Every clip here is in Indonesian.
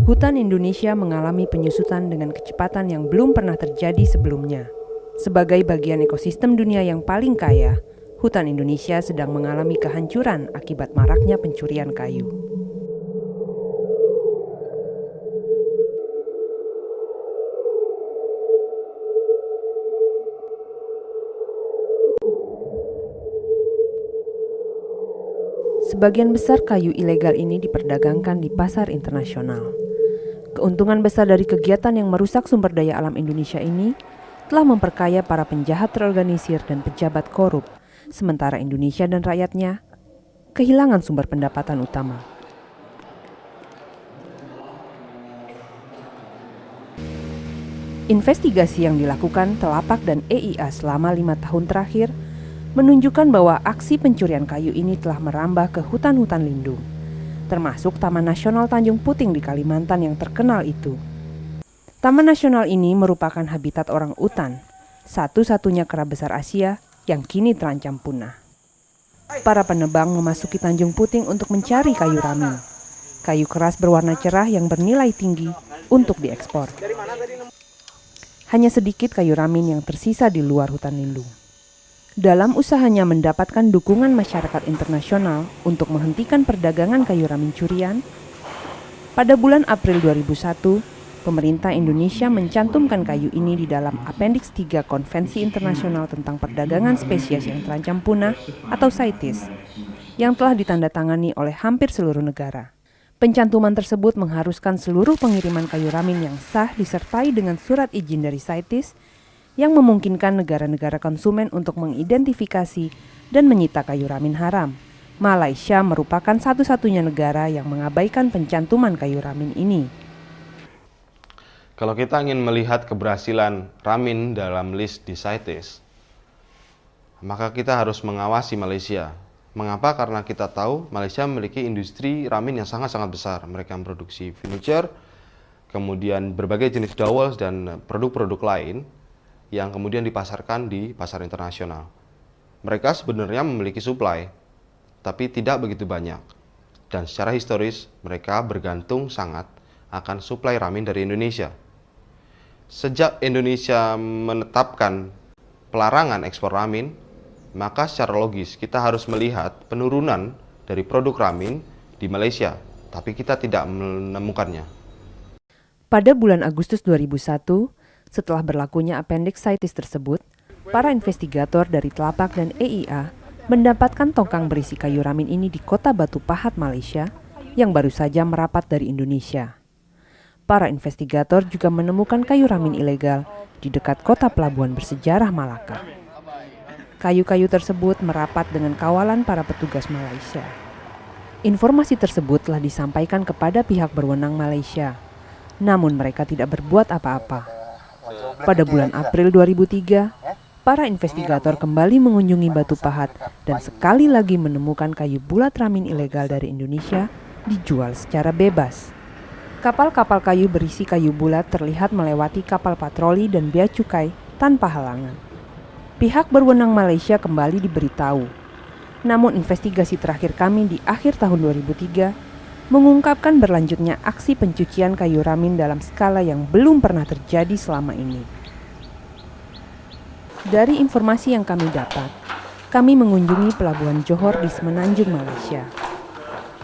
Hutan Indonesia mengalami penyusutan dengan kecepatan yang belum pernah terjadi sebelumnya. Sebagai bagian ekosistem dunia yang paling kaya, hutan Indonesia sedang mengalami kehancuran akibat maraknya pencurian kayu. Sebagian besar kayu ilegal ini diperdagangkan di pasar internasional. Keuntungan besar dari kegiatan yang merusak sumber daya alam Indonesia ini telah memperkaya para penjahat terorganisir dan pejabat korup, sementara Indonesia dan rakyatnya kehilangan sumber pendapatan utama. Investigasi yang dilakukan Telapak dan EIA selama 5 tahun terakhir menunjukkan bahwa aksi pencurian kayu ini telah merambah ke hutan-hutan lindung, termasuk Taman Nasional Tanjung Puting di Kalimantan yang terkenal itu. Taman nasional ini merupakan habitat orang utan, satu-satunya kera besar Asia yang kini terancam punah. Para penebang memasuki Tanjung Puting untuk mencari kayu ramin, kayu keras berwarna cerah yang bernilai tinggi untuk diekspor. Hanya sedikit kayu ramin yang tersisa di luar hutan lindung. Dalam usahanya mendapatkan dukungan masyarakat internasional untuk menghentikan perdagangan kayu ramin curian, pada bulan April 2001, pemerintah Indonesia mencantumkan kayu ini di dalam Appendix 3 Konvensi Internasional tentang Perdagangan Spesies yang Terancam Punah atau CITES, yang telah ditandatangani oleh hampir seluruh negara. Pencantuman tersebut mengharuskan seluruh pengiriman kayu ramin yang sah disertai dengan surat izin dari CITES yang memungkinkan negara-negara konsumen untuk mengidentifikasi dan menyita kayu ramin haram. Malaysia merupakan satu-satunya negara yang mengabaikan pencantuman kayu ramin ini. Kalau kita ingin melihat keberhasilan ramin dalam list di CITES, maka kita harus mengawasi Malaysia. Mengapa? Karena kita tahu Malaysia memiliki industri ramin yang sangat-sangat besar. Mereka memproduksi furniture, kemudian berbagai jenis dowels dan produk-produk lain yang kemudian dipasarkan di pasar internasional. Mereka sebenarnya memiliki supply, tapi tidak begitu banyak. Dan secara historis, mereka bergantung sangat akan suplai ramin dari Indonesia. Sejak Indonesia menetapkan pelarangan ekspor ramin, maka secara logis kita harus melihat penurunan dari produk ramin di Malaysia, tapi kita tidak menemukannya. Pada bulan Agustus 2001, setelah berlakunya Appendix CITES tersebut, para investigator dari Telapak dan EIA mendapatkan tongkang berisi kayu ramin ini di kota Batu Pahat, Malaysia, yang baru saja merapat dari Indonesia. Para investigator juga menemukan kayu ramin ilegal di dekat kota pelabuhan bersejarah Malaka. Kayu-kayu tersebut merapat dengan kawalan para petugas Malaysia. Informasi tersebut telah disampaikan kepada pihak berwenang Malaysia, namun mereka tidak berbuat apa-apa. Pada bulan April 2003, para investigator kembali mengunjungi Batu Pahat dan sekali lagi menemukan kayu bulat ramin ilegal dari Indonesia dijual secara bebas. Kapal-kapal kayu berisi kayu bulat terlihat melewati kapal patroli dan bea cukai tanpa halangan. Pihak berwenang Malaysia kembali diberitahu. Namun investigasi terakhir kami di akhir tahun 2003 mengungkapkan berlanjutnya aksi pencucian kayu ramin dalam skala yang belum pernah terjadi selama ini. Dari informasi yang kami dapat, kami mengunjungi pelabuhan Johor di Semenanjung, Malaysia.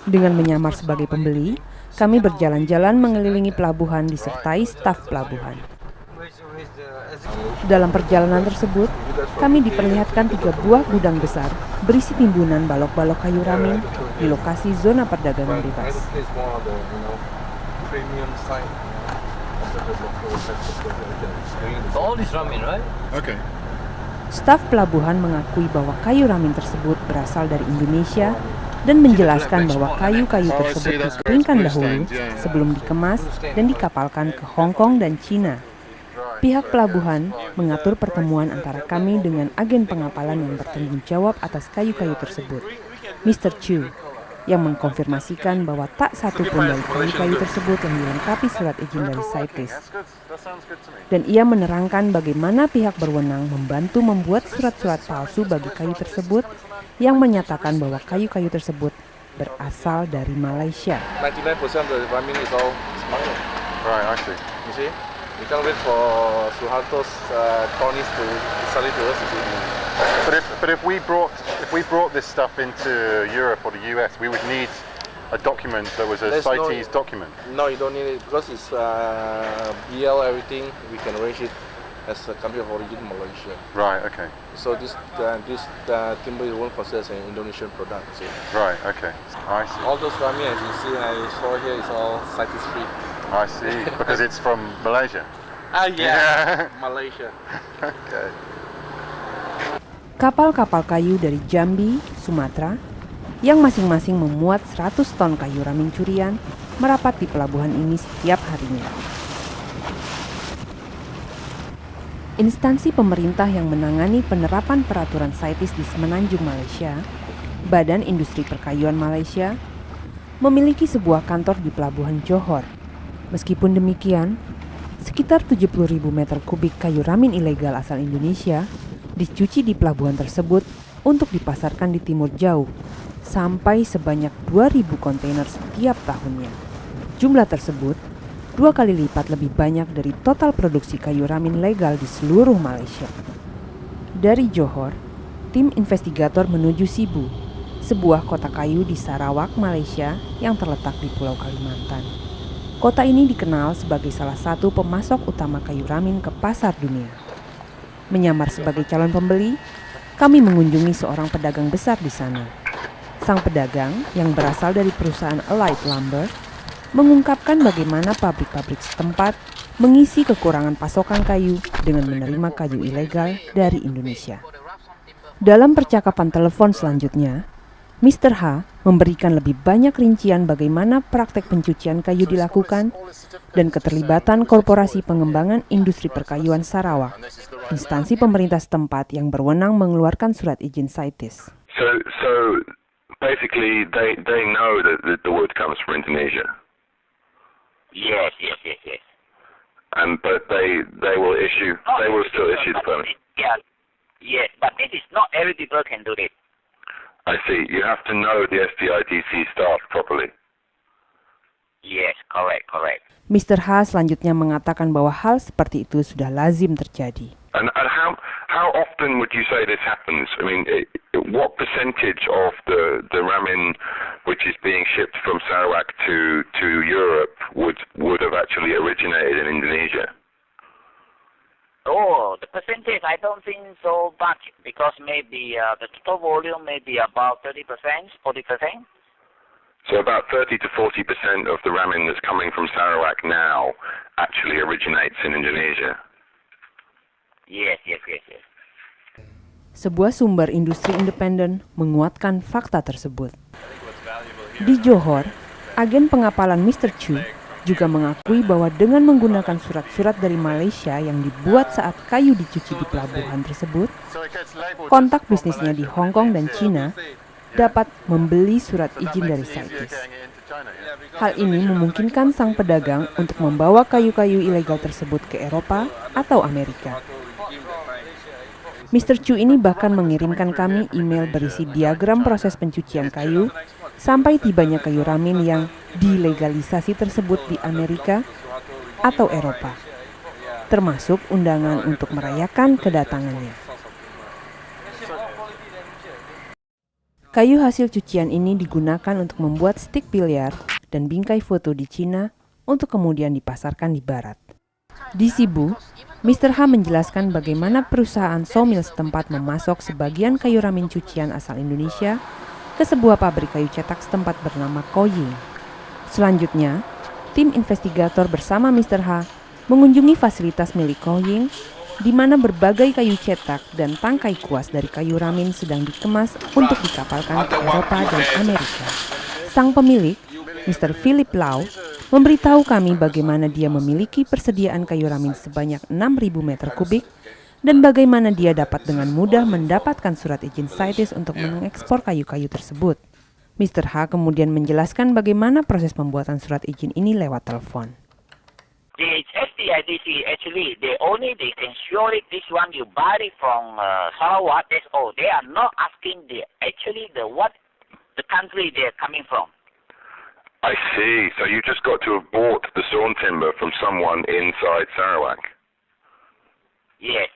Dengan menyamar sebagai pembeli, kami berjalan-jalan mengelilingi pelabuhan disertai staf pelabuhan. Dalam perjalanan tersebut, kami diperlihatkan 3 buah gudang besar berisi timbunan balok-balok kayu ramin di lokasi zona perdagangan bebas. Staf pelabuhan mengakui bahwa kayu ramin tersebut berasal dari Indonesia dan menjelaskan bahwa kayu-kayu tersebut dikeringkan dahulu sebelum dikemas dan dikapalkan ke Hong Kong dan Cina. Pihak pelabuhan mengatur pertemuan antara kami dengan agen pengapalan yang bertanggung jawab atas kayu-kayu tersebut, Mr. Chu, yang mengkonfirmasikan bahwa tak satu pun dari kayu-kayu tersebut yang dilengkapi surat izin dari CITES. Dan ia menerangkan bagaimana pihak berwenang membantu membuat surat-surat palsu bagi kayu tersebut yang menyatakan bahwa kayu-kayu tersebut berasal dari Malaysia. 99% of the ramen is all smuggled. Right, I see. You see? We can't wait for Suharto's cronies to sell it to us. You see? But if we brought this stuff into Europe or the US, we would need a document that was a There's CITES document. No, you don't need it because it's BL everything. We can arrange it as a country of origin, Malaysia. Right. Okay. So this timber won't consider as an Indonesian product. See? Right. Okay. I see. All those ramen as you see, I saw here is all CITES free. I see. Because it's from Malaysia. Yeah. Malaysia. Okay. Kapal-kapal kayu dari Jambi, Sumatera, yang masing-masing memuat 100 ton kayu ramin curian, merapat di pelabuhan ini setiap harinya. Instansi pemerintah yang menangani penerapan peraturan CITES di Semenanjung Malaysia, Badan Industri Perkayuan Malaysia, memiliki sebuah kantor di Pelabuhan Johor. Meskipun demikian, sekitar 70.000 meter kubik kayu ramin ilegal asal Indonesia dicuci di pelabuhan tersebut untuk dipasarkan di Timur Jauh, sampai sebanyak 2.000 kontainer setiap tahunnya. Jumlah tersebut 2 kali lipat lebih banyak dari total produksi kayu ramin legal di seluruh Malaysia. Dari Johor, tim investigator menuju Sibu, sebuah kota kayu di Sarawak, Malaysia yang terletak di Pulau Kalimantan. Kota ini dikenal sebagai salah satu pemasok utama kayu ramin ke pasar dunia. Menyamar sebagai calon pembeli, kami mengunjungi seorang pedagang besar di sana. Sang pedagang yang berasal dari perusahaan Allied Lumber mengungkapkan bagaimana pabrik-pabrik setempat mengisi kekurangan pasokan kayu dengan menerima kayu ilegal dari Indonesia. Dalam percakapan telepon selanjutnya, Mr. H memberikan lebih banyak rincian bagaimana praktek pencucian kayu dilakukan dan keterlibatan Korporasi Pengembangan Industri Perkayuan Sarawak, instansi pemerintah setempat yang berwenang mengeluarkan surat izin CITES. So basically, they know that the wood comes from Indonesia. Yes. But they will still issue the permit. Yes, but it is not every people can do it. I see. You have to know the SDITC staff properly. Yes, correct. Mr. H selanjutnya mengatakan bahwa hal seperti itu sudah lazim terjadi. And how often would you say this happens? I mean, what percentage of the ramen which is being shipped from Sarawak to Europe would have actually originated in Indonesia? Oh, the percentage, I don't think so much, because maybe the total volume may be about 30%, 40%. So about 30 to 40% of the ramen that's coming from Sarawak now actually originates in Indonesia. Yes. Sebuah sumber industri independen menguatkan fakta tersebut. Di Johor, agen pengapalan Mr. Chu juga mengakui bahwa dengan menggunakan surat-surat dari Malaysia yang dibuat saat kayu dicuci di pelabuhan tersebut, kontak bisnisnya di Hong Kong dan China dapat membeli surat izin dari CITES. Hal ini memungkinkan sang pedagang untuk membawa kayu-kayu ilegal tersebut ke Eropa atau Amerika. Mr. Chu ini bahkan mengirimkan kami email berisi diagram proses pencucian kayu sampai tibanya kayu ramin yang dilegalisasi tersebut di Amerika atau Eropa, termasuk undangan untuk merayakan kedatangannya. Kayu hasil cucian ini digunakan untuk membuat stik biliar dan bingkai foto di Cina untuk kemudian dipasarkan di Barat. Di Sibu, Mr. H menjelaskan bagaimana perusahaan sawmill setempat memasok sebagian kayu ramin cucian asal Indonesia ke sebuah pabrik kayu cetak setempat bernama Koying. Selanjutnya, tim investigator bersama Mr. H mengunjungi fasilitas milik Koying, di mana berbagai kayu cetak dan tangkai kuas dari kayu ramin sedang dikemas untuk dikapalkan ke Eropa dan Amerika. Sang pemilik, Mr. Philip Lau, memberitahu kami bagaimana dia memiliki persediaan kayu ramin sebanyak 6.000 meter kubik dan bagaimana dia dapat dengan mudah mendapatkan surat izin CITES untuk mengekspor kayu-kayu tersebut. Mr. H kemudian menjelaskan bagaimana proses pembuatan surat izin ini lewat telepon. The SDITC actually they can show it this one you buy it from Sarawak. That's all. They are not asking the what the country they're coming from. I see. So you just got to have bought the sawn timber from someone inside Sarawak. Yes.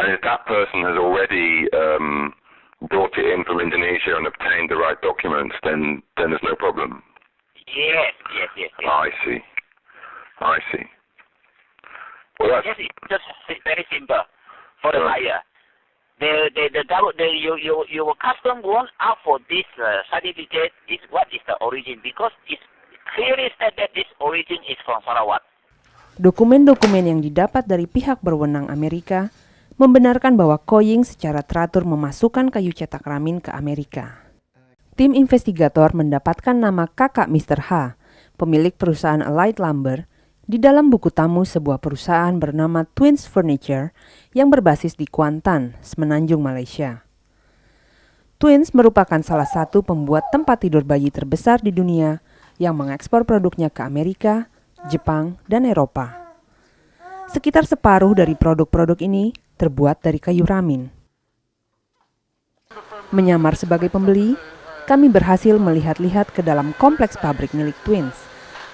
And if that person has already brought it in from Indonesia and obtained the right documents, then there's no problem. Yes. I see. Well, that's Yes, it's just very simple for the buyer. Your custom won't ask for this certificate. What is the origin? Because it's clearly said that this origin is from Sarawak. Dokumen-dokumen yang didapat dari pihak berwenang Amerika membenarkan bahwa Koying secara teratur memasukkan kayu cetak Ramin ke Amerika. Tim investigator mendapatkan nama kakak Mr. H, pemilik perusahaan Allied Lumber, di dalam buku tamu sebuah perusahaan bernama Twins Furniture yang berbasis di Kuantan, Semenanjung, Malaysia. Twins merupakan salah satu pembuat tempat tidur bayi terbesar di dunia yang mengekspor produknya ke Amerika, Jepang, dan Eropa. Sekitar separuh dari produk-produk ini terbuat dari kayu Ramin. Menyamar sebagai pembeli, kami berhasil melihat-lihat ke dalam kompleks pabrik milik Twins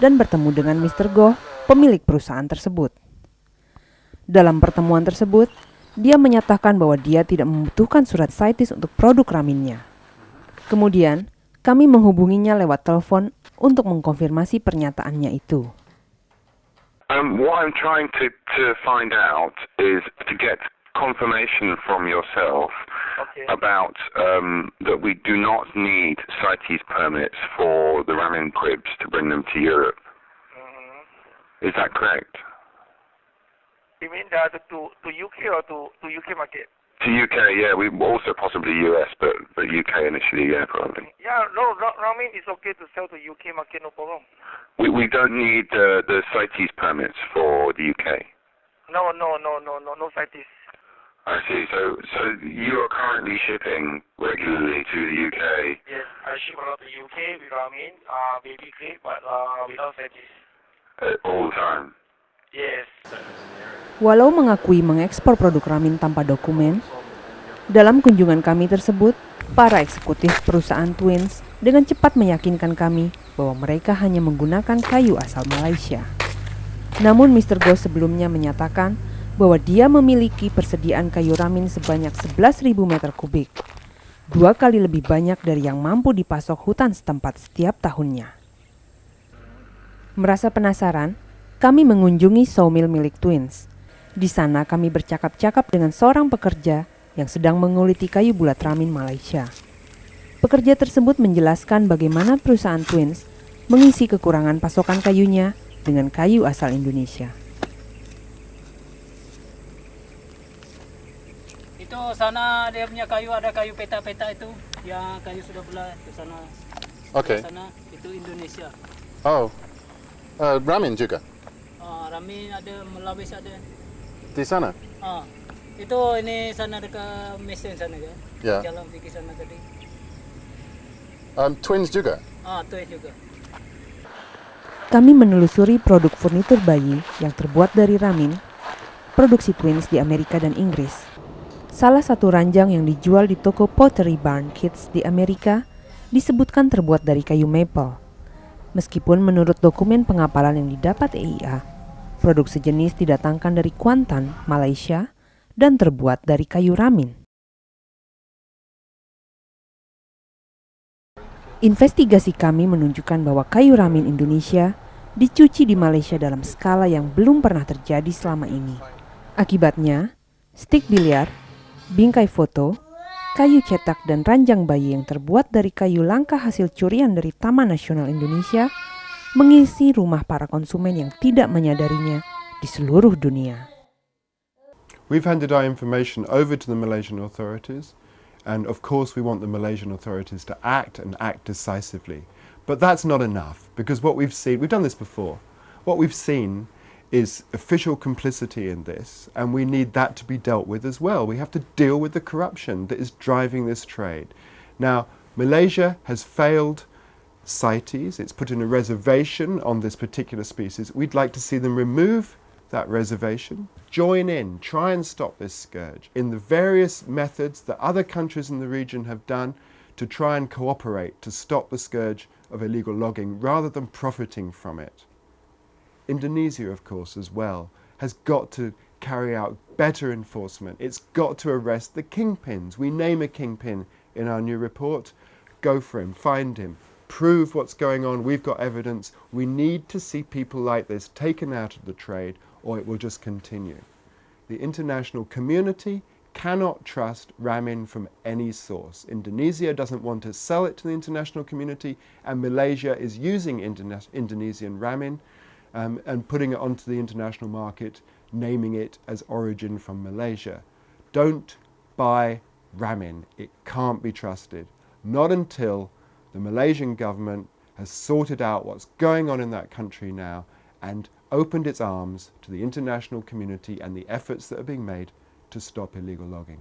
dan bertemu dengan Mr. Goh, pemilik perusahaan tersebut. Dalam pertemuan tersebut, dia menyatakan bahwa dia tidak membutuhkan surat CITES untuk produk Raminnya. Kemudian, kami menghubunginya lewat telepon untuk mengkonfirmasi pernyataannya itu. what I'm trying to find out is to get confirmation from yourself about that we do not need CITES permits for the Ramin cribs to bring them to Europe. Is that correct? You mean that to UK or to UK market? To UK, yeah. We also possibly US, but UK initially, yeah, probably. Yeah, no, Ramin is okay to sell to UK market, no problem. We don't need the CITES permits for the UK. No CITES. I see. So you are currently shipping regularly to the UK. Yes, I ship a lot to UK with Ramin, baby crib, but without CITES. All the time. Yes. Walau mengakui mengekspor produk Ramin tanpa dokumen, dalam kunjungan kami tersebut, para eksekutif perusahaan Twins dengan cepat meyakinkan kami bahwa mereka hanya menggunakan kayu asal Malaysia. Namun Mr. Goh sebelumnya menyatakan bahwa dia memiliki persediaan kayu Ramin sebanyak 11.000 meter kubik, 2 kali lebih banyak dari yang mampu dipasok hutan setempat setiap tahunnya. Merasa penasaran, kami mengunjungi sawmill milik Twins. Di sana kami bercakap-cakap dengan seorang pekerja yang sedang menguliti kayu bulat Ramin Malaysia. Pekerja tersebut menjelaskan bagaimana perusahaan Twins mengisi kekurangan pasokan kayunya dengan kayu asal Indonesia. Itu sana dia punya kayu, ada kayu peta-peta itu, yang kayu sudah bulat ke sana. Okay. Sana itu Indonesia. Oh, Ramin juga? Ramin ada, Melawis ada. Di sana? Itu ini sana dekat mesin sana kan? Ya. Jalan pergi sana tadi. Twins juga? Twins juga. Kami menelusuri produk furnitur bayi yang terbuat dari Ramin, produksi Twins di Amerika dan Inggris. Salah satu ranjang yang dijual di toko Pottery Barn Kids di Amerika disebutkan terbuat dari kayu maple. Meskipun menurut dokumen pengapalan yang didapat EIA, produk sejenis didatangkan dari Kuantan, Malaysia, dan terbuat dari kayu Ramin. Investigasi kami menunjukkan bahwa kayu Ramin Indonesia dicuci di Malaysia dalam skala yang belum pernah terjadi selama ini. Akibatnya, stik biliar, bingkai foto, kayu cetak dan ranjang bayi yang terbuat dari kayu langka hasil curian dari Taman Nasional Indonesia mengisi rumah para konsumen yang tidak menyadarinya di seluruh dunia. We've handed our information over to the Malaysian authorities, and of course we want the Malaysian authorities to act and act decisively. But that's not enough, because what we've seen, we've done this before, what we've seen is official complicity in this, and we need that to be dealt with as well. We have to deal with the corruption that is driving this trade. Now, Malaysia has failed CITES. It's put in a reservation on this particular species. We'd like to see them remove that reservation, join in, try and stop this scourge in the various methods that other countries in the region have done to try and cooperate to stop the scourge of illegal logging rather than profiting from it. Indonesia, of course, as well, has got to carry out better enforcement. It's got to arrest the kingpins. We name a kingpin in our new report. Go for him, find him, prove what's going on. We've got evidence. We need to see people like this taken out of the trade, or it will just continue. The international community cannot trust Ramin from any source. Indonesia doesn't want to sell it to the international community, and Malaysia is using Indonesian Ramin and putting it onto the international market, naming it as origin from Malaysia. Don't buy Ramin. It can't be trusted. Not until the Malaysian government has sorted out what's going on in that country now and opened its arms to the international community and the efforts that are being made to stop illegal logging.